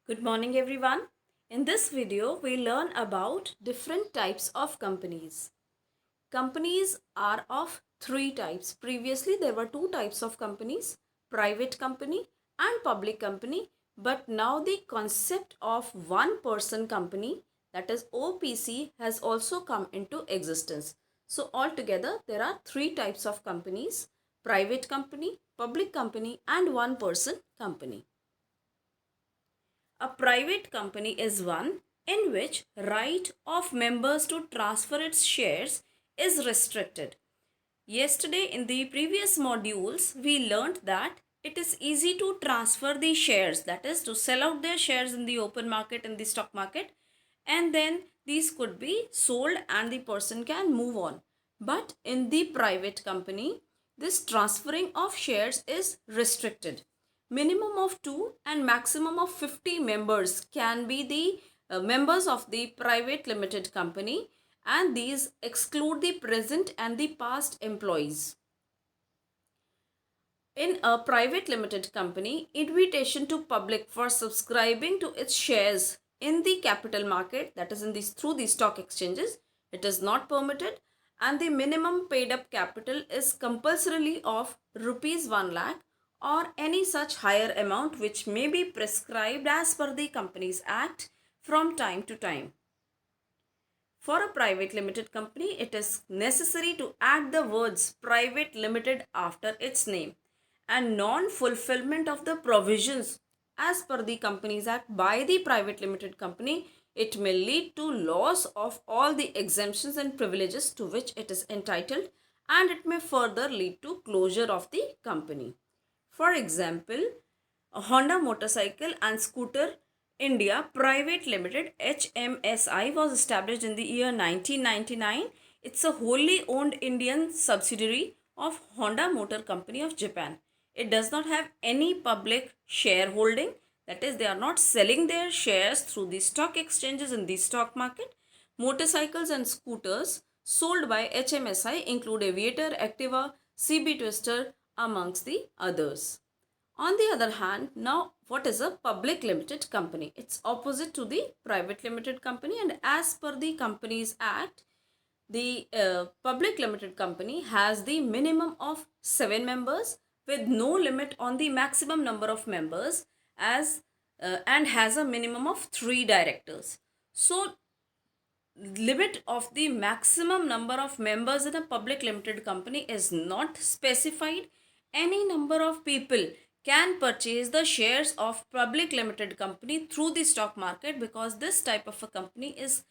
Good morning everyone. In this video, we learn about different types of companies. Companies are of three types. Previously, there were two types of companies, private company and public company. But now the concept of one person company, that is OPC, has also come into existence. So altogether, there are three types of companies, private company, public company and one person company. A private company is one in which right of members to transfer its shares is restricted. Yesterday in the previous modules, we learned that it is easy to transfer the shares, that is to sell out their shares in the open market, in the stock market, and then these could be sold and the person can move on. But in the private company, this transferring of shares is restricted. Minimum of 2 and maximum of 50 members can be the members of the private limited company, and these exclude the present and the past employees. In a private limited company, invitation to public for subscribing to its shares in the capital market, that is in these through the stock exchanges, it is not permitted, and the minimum paid up capital is compulsorily of rupees 1 lakh or any such higher amount which may be prescribed as per the Companies Act from time to time. For a private limited company, it is necessary to add the words private limited after its name, and non-fulfillment of the provisions as per the Companies Act by the private limited company, it may lead to loss of all the exemptions and privileges to which it is entitled, and it may further lead to closure of the company. For example, a Honda Motorcycle and Scooter India Private Limited HMSI was established in the year 1999. It's a wholly owned Indian subsidiary of Honda Motor Company of Japan. It does not have any public shareholding, that is, they are not selling their shares through the stock exchanges in the stock market. Motorcycles and scooters sold by HMSI include Aviator, Activa, CB Twister, amongst the others. On the other hand, now what is a public limited company? It's opposite to the private limited company, and as per the Companies Act, the public limited company has the minimum of 7 members with no limit on the maximum number of members as and has a minimum of 3 directors. So limit of the maximum number of members in a public limited company is not specified. Any number of people can purchase the shares of public limited company through the stock market, because this type of a company is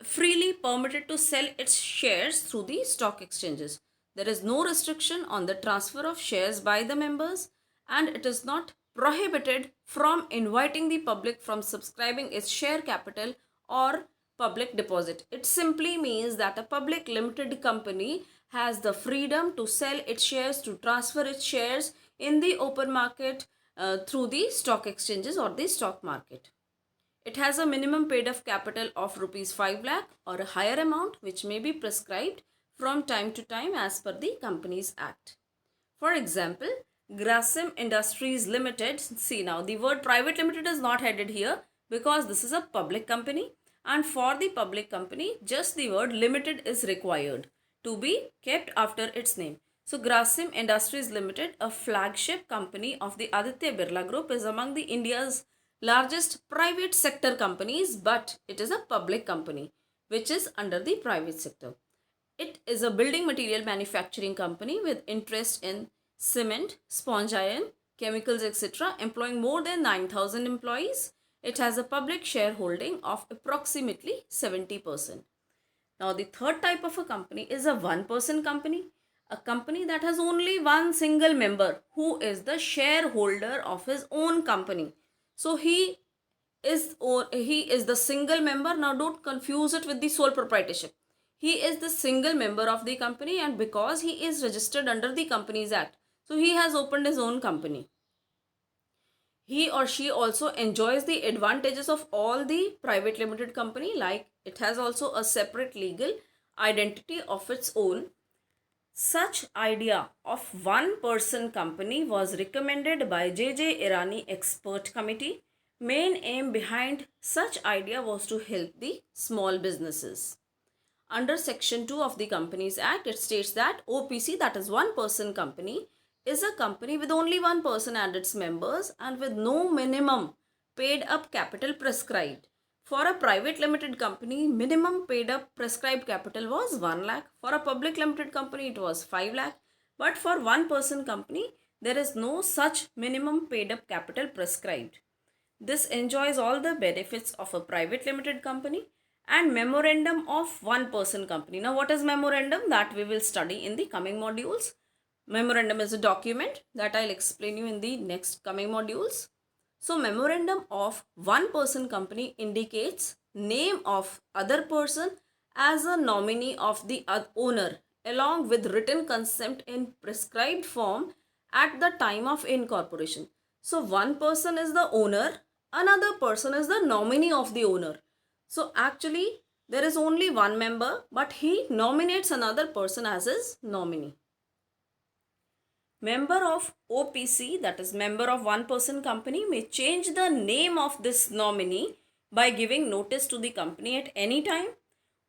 freely permitted to sell its shares through the stock exchanges. There is no restriction on the transfer of shares by the members, and it is not prohibited from inviting the public from subscribing its share capital or public deposit. It simply means that a public limited company has the freedom to sell its shares, to transfer its shares in the open market through the stock exchanges or the stock market. It has a minimum paid up capital of rupees 5 lakh or a higher amount which may be prescribed from time to time as per the Companies Act. For example, Grasim Industries Limited, see now the word private limited is not headed here because this is a public company, and for the public company just the word limited is required to be kept after its name. So Grasim Industries Limited, a flagship company of the Aditya Birla Group, is among the India's largest private sector companies, but it is a public company which is under the private sector. It is a building material manufacturing company with interest in cement, sponge iron, chemicals, etc., employing more than 9,000 employees. It has a public shareholding of approximately 70%. Now, the third type of a company is a one-person company, a company that has only one single member who is the shareholder of his own company. So, he is the single member. Now, don't confuse it with the sole proprietorship. He is the single member of the company, and because he is registered under the Companies Act, so he has opened his own company. He or she also enjoys the advantages of all the private limited company, like it has also a separate legal identity of its own. Such idea of one person company was recommended by J.J. Irani expert committee, Main aim behind such idea was to help the small businesses. Under Section 2 of the Companies Act, it states that OPC, that is one person company, is a company with only one person and its members and with no minimum paid up capital prescribed. For a private limited company, minimum paid up prescribed capital was 1 lakh. For a public limited company, it was 5 lakh. But for one person company, there is no such minimum paid up capital prescribed. This enjoys all the benefits of a private limited company and memorandum of one person company. Now, what is memorandum? That we will study in the coming modules. Memorandum is a document that I'll explain you in the next coming modules. So, memorandum of one person company indicates name of other person as a nominee of the owner along with written consent in prescribed form at the time of incorporation. So, one person is the owner, another person is the nominee of the owner. So, actually, there is only one member, but he nominates another person as his nominee. Member of OPC, that is member of one person company, may change the name of this nominee by giving notice to the company at any time.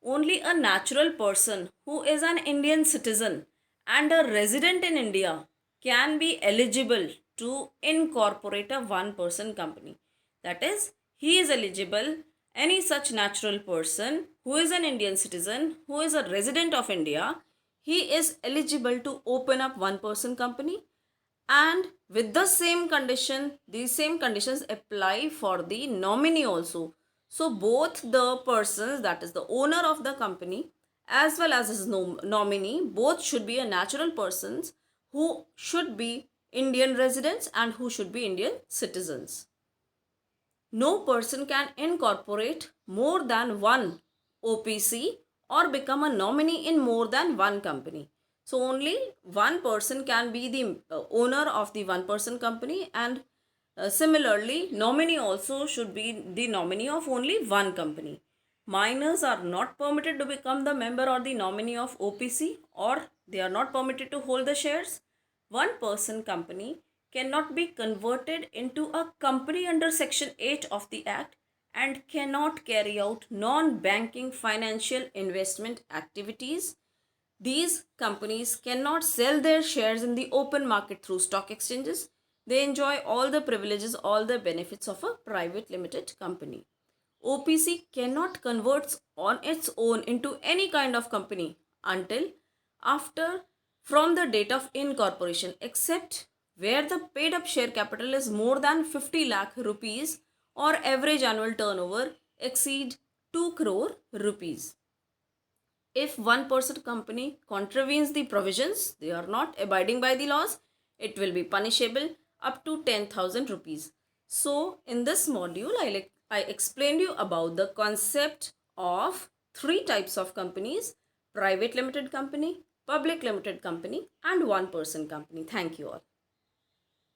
Only a natural person who is an Indian citizen and a resident in India can be eligible to incorporate a one person company. That is, he is eligible, any such natural person who is an Indian citizen, who is a resident of India, he is eligible to open up one person company, and with the same condition, these same conditions apply for the nominee also. So both the persons, that is the owner of the company as well as his nominee, both should be a natural persons who should be Indian residents and who should be Indian citizens. No person can incorporate more than one OPC or become a nominee in more than one company. So only one person can be the owner of the one person company, and similarly nominee also should be the nominee of only one company. Minors are not permitted to become the member or the nominee of OPC, or they are not permitted to hold the shares. One person company cannot be converted into a company under Section 8 of the Act and cannot carry out non-banking financial investment activities. These companies cannot sell their shares in the open market through stock exchanges. They enjoy all the privileges, all the benefits of a private limited company. OPC cannot convert on its own into any kind of company until after from the date of incorporation, except where the paid up share capital is more than 50 lakh rupees or average annual turnover exceed 2 crore rupees. If one person company contravenes the provisions, they are not abiding by the laws, it will be punishable up to 10,000 rupees. So in this module, I explained you about the concept of three types of companies: private limited company, public limited company and one person company. Thank you all.